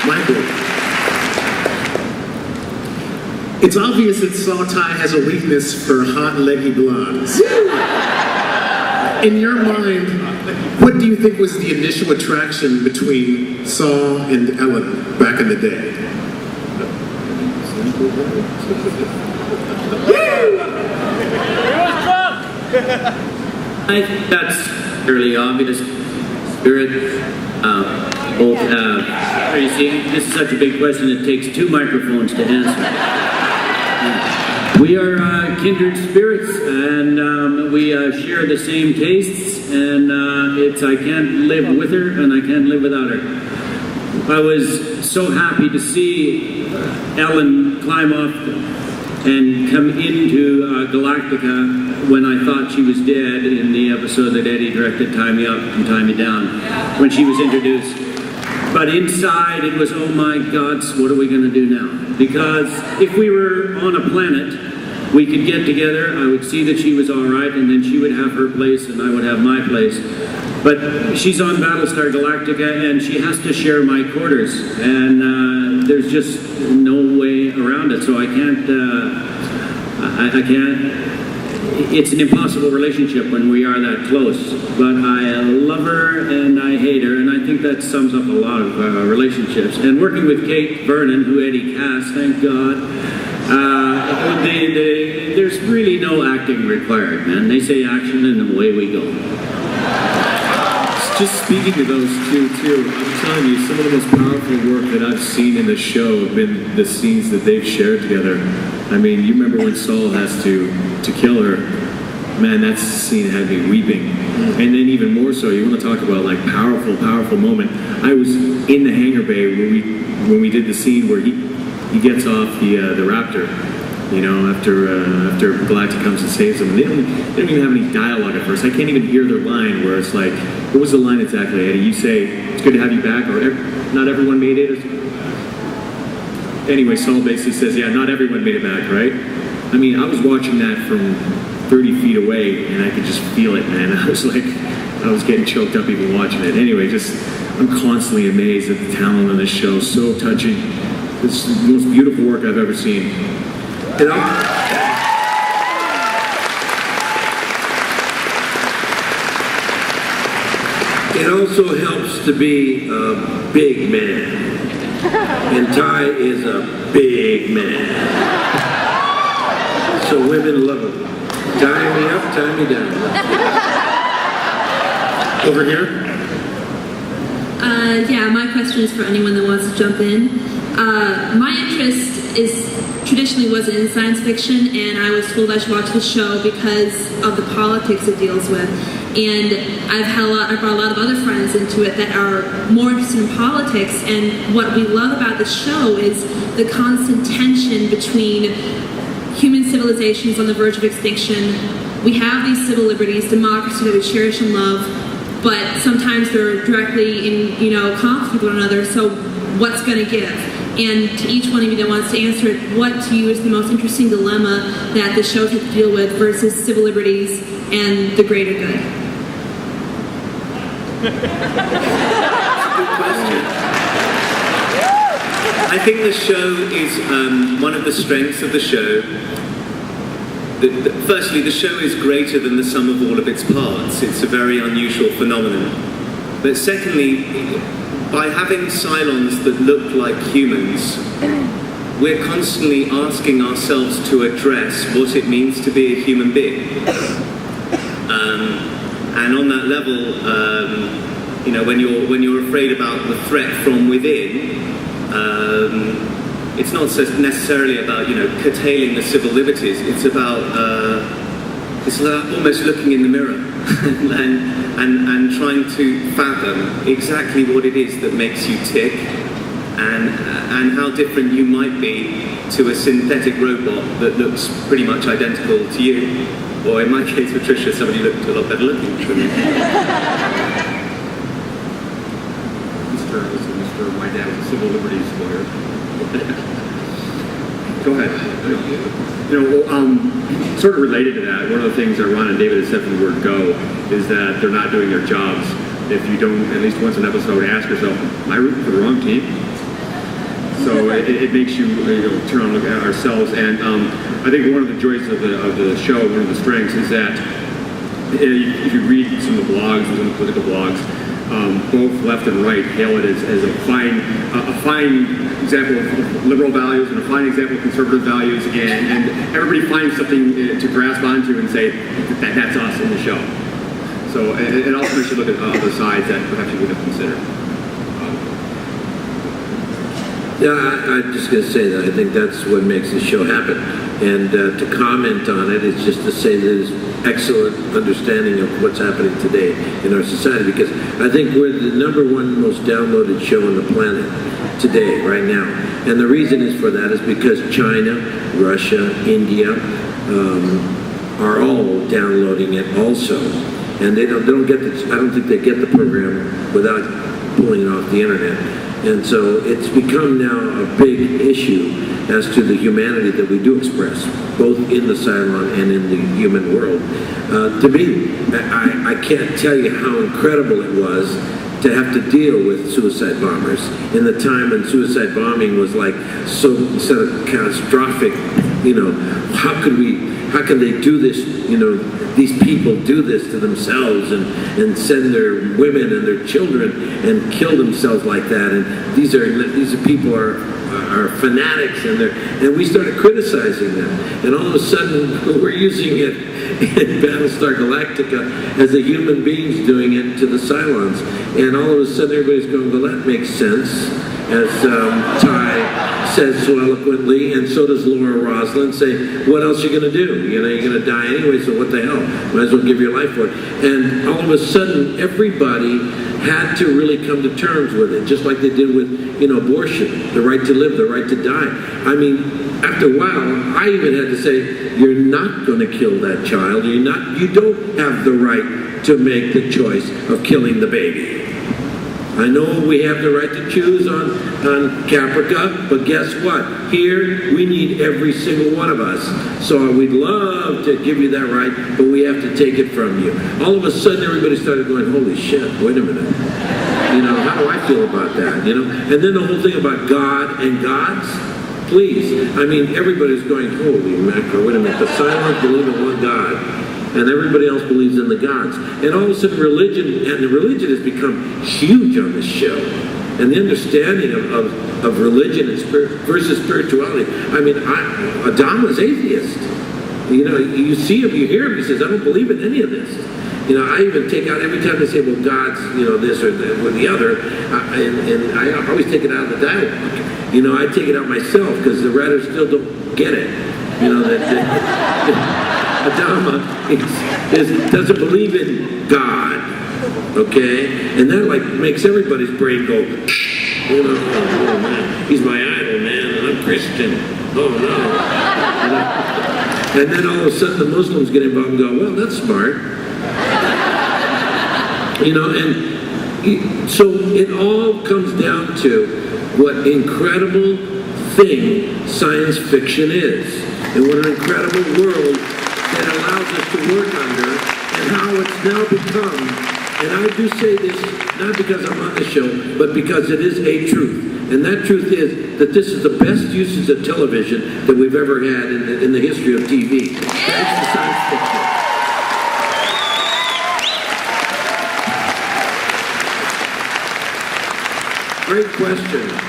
Michael. It's obvious that Saul Tigh has a weakness for hot, leggy blondes. In your mind, what do you think was the initial attraction between Saul and Ellen back in the day? I think that's fairly obvious. Spirit, Tracy, this is such a big question, it takes 2 microphones to answer. We are kindred spirits, and we share the same tastes, and I can't live with her, and I can't live without her. I was so happy to see Ellen climb off and come into Galactica when I thought she was dead in the episode that Eddie directed, Tie Me Up and Tie Me Down, when she was introduced. But inside it was, oh my God, what are we going to do now? Because if we were on a planet, we could get together, I would see that she was all right, and then she would have her place and I would have my place. But she's on Battlestar Galactica and she has to share my quarters, and there's just no way around it. So I can't, it's an impossible relationship when we are that close. But I love her and I hate her, and I think that sums up a lot of relationships. And working with Kate Vernon, who Eddie cast, thank God, there's really no acting required, man. They say action and away we go. Just speaking to those two, too, I'm telling you, some of the most powerful work that I've seen in the show have been the scenes that they've shared together. I mean, you remember when Saul has to kill her? Man, that scene had me weeping. And then even more so, you want to talk about like powerful moment. I was in the hangar bay when we did the scene where he gets off the Raptor. You know, after Galactica comes and saves them. They don't even have any dialogue at first. I can't even hear their line where it's like, what was the line exactly, Eddie? You say, it's good to have you back, or not everyone made it? Anyway, Saul basically says, yeah, not everyone made it back, right? I mean, I was watching that from 30 feet away, and I could just feel it, man. I was getting choked up even watching it. Anyway, I'm constantly amazed at the talent on this show. So touching. This is the most beautiful work I've ever seen. You know? It also helps to be a big man. And Tigh is a big man. So women love him. Tie me up, tie me down. Over here? Yeah, my question is for anyone that wants to jump in. My interest traditionally was in science fiction, and I was told I should watch the show because of the politics it deals with. And I brought a lot of other friends into it that are more interested in politics, and what we love about the show is the constant tension between human civilizations on the verge of extinction. We have these civil liberties, democracy that we cherish and love, but sometimes they're directly in conflict with one another, so what's going to give? And to each one of you that wants to answer it, what to you is the most interesting dilemma that the show has to deal with versus civil liberties and the greater good? That's a good question. I think the show is one of the strengths of the show. Firstly, the show is greater than the sum of all of its parts. It's a very unusual phenomenon. But secondly, by having Cylons that look like humans, we're constantly asking ourselves to address what it means to be a human being. And on that level, when you're afraid about the threat from within, it's not necessarily about curtailing the civil liberties. It's about almost looking in the mirror and trying to fathom exactly what it is that makes you tick, and how different you might be to a synthetic robot that looks pretty much identical to you. Or in my case, Patricia, somebody looked a lot better looking than me. Mr. My dad was a civil liberties lawyer. Go ahead. Sort of related to that, one of the things that Ron and David have said from the word go is that they're not doing their jobs. If you don't, at least once an episode, ask yourself, am I rooting for the wrong team? So it makes you, turn on and look at ourselves. And I think one of the joys of the show, one of the strengths, is that if you read some of the blogs, some of the political blogs, both left and right hail it as a fine example of liberal values and a fine example of conservative values, and everybody finds something to grasp onto and say that's us in the show. So it also makes you look at other sides that perhaps you wouldn't have considered. Yeah, I'm just going to say that I think that's what makes the show happen. And to comment on it is just to say there's excellent understanding of what's happening today in our society, because I think we're the #1 most downloaded show on the planet today, right now. And the reason is for that is because China, Russia, India are all downloading it also. And they don't get I don't think they get the program without pulling it off the internet. And so it's become now a big issue as to the humanity that we do express, both in the Cylon and in the human world. To me, I can't tell you how incredible it was to have to deal with suicide bombers in the time when suicide bombing was like so sort of catastrophic. How can they do this? These people do this to themselves and send their women and their children and kill themselves like that. And these people are fanatics, and we started criticizing them. And all of a sudden, we're using it in Battlestar Galactica as the human beings doing it to the Cylons. And all of a sudden, everybody's going, well, that makes sense, as Tigh says so eloquently, and so does Laura Roslin. Say, what else are you going to do? You're going to die anyway, so what the hell? Might as well give your life for it. And all of a sudden, everybody had to really come to terms with it, just like they did with, abortion, the right to live, the right to die. I mean, after a while, I even had to say, you're not going to kill that child. You don't have the right to make the choice of killing the baby. I know we have the right to choose on Caprica, but guess what? Here, we need every single one of us. So we'd love to give you that right, but we have to take it from you. All of a sudden, everybody started going, holy shit, wait a minute. How do I feel about that? And then the whole thing about God and gods, please. I mean, everybody's going, holy mackerel, wait a minute. The Cylons believe in one God, and everybody else believes in the gods. And all of a sudden, religion has become huge on this show. And the understanding of religion versus spirituality. I mean, Adama's atheist. You see him, you hear him, he says, I don't believe in any of this. I even take out, every time they say, well, God's, this or the other, and I always take it out of the dialogue. I take it out myself, because the writers still don't get it. Adama doesn't believe in God, okay? And that makes everybody's brain go, oh man, he's my idol, man, and I'm Christian. Oh no. And then all of a sudden the Muslims get involved and go, well, that's smart. And so it all comes down to what incredible thing science fiction is, and what an incredible world that allows us to work under, and how it's now become, and I do say this not because I'm on the show, but because it is a truth. And that truth is that this is the best uses of television that we've ever had in the history of TV. That's the science fiction. Great question.